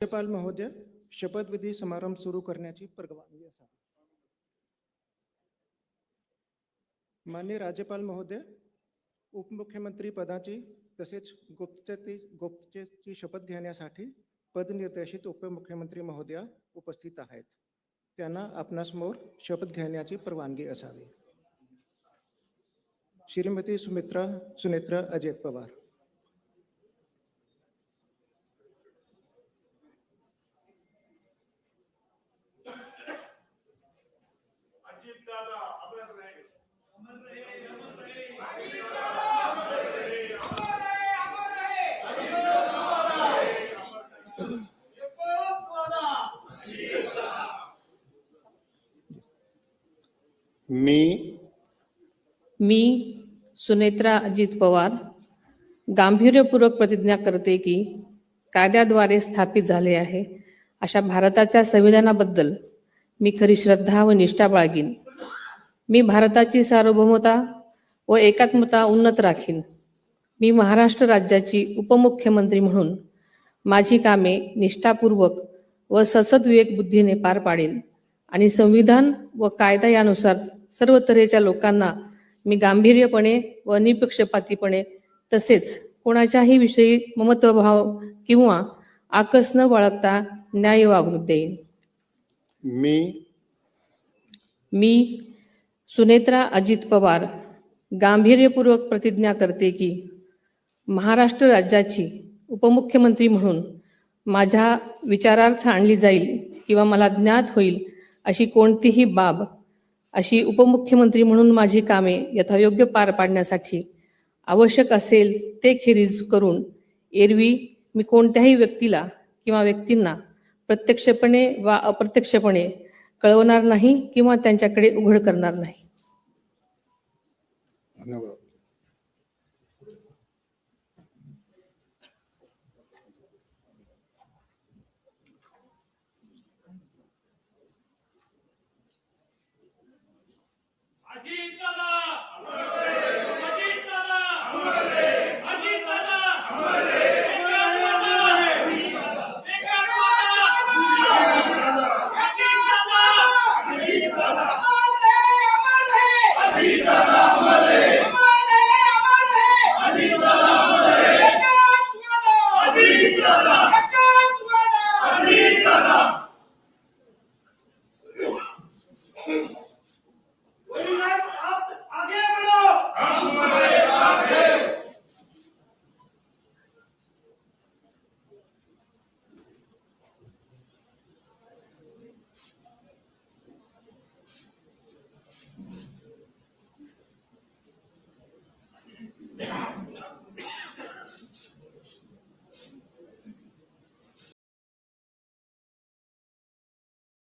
राज्यपाल महोदय, शपथविधी समारंभ सुरू करण्याची परवानगी असावी. माननीय राज्यपाल महोदय, उपमुख्यमंत्री पदाची तसेच गुप्ततेची शपथ घेण्यासाठी पदनिर्देशित उपमुख्यमंत्री महोदया उपस्थित आहेत. त्यांना आपणासमोर शपथ घेण्याची परवानगी असावी. श्रीमती सुनेत्रा अजित पवार. मी सुनेत्रा अजित पवार गांभीर्यपूर्वक प्रतिज्ञा करते की कायद्याद्वारे स्थापित झाले आहे अशा भारताच्या संविधानाबद्दल मी खरी श्रद्धा व निष्ठा बाळगीन. मी भारताची सार्वभौमता व एकात्मता उन्नत राखीन. मी महाराष्ट्र राज्याची उपमुख्यमंत्री म्हणून माझी कामे निष्ठापूर्वक व सद्विवेक बुद्धीने पार पाडेन आणि संविधान व कायदा यानुसार सर्व तऱ्हेच्या लोकांना मी गांभीर्यपणे व निपक्षपातीपणे तसेच कोणाच्याही विषयी ममत्वभाव किंवा आकस न बाळगता न्याय वागणूक देईन. मी सुनेत्रा अजित पवार गांभीर्यपूर्वक प्रतिज्ञा करते की महाराष्ट्र राज्याची उपमुख्यमंत्री म्हणून माझ्या विचारार्थ आणली जाईल किंवा मला ज्ञात होईल अशी कोणतीही बाब अशी उपमुख्यमंत्री म्हणून माझी कामे यथायोग्य पार पाडण्यासाठी आवश्यक असेल ते खेरीज करून एरवी मी कोणत्याही व्यक्तीला किंवा व्यक्तींना प्रत्यक्षपणे वा अप्रत्यक्षपणे कळवणार नाही किंवा त्यांच्याकडे उघड करणार नाही. धन्यवाद.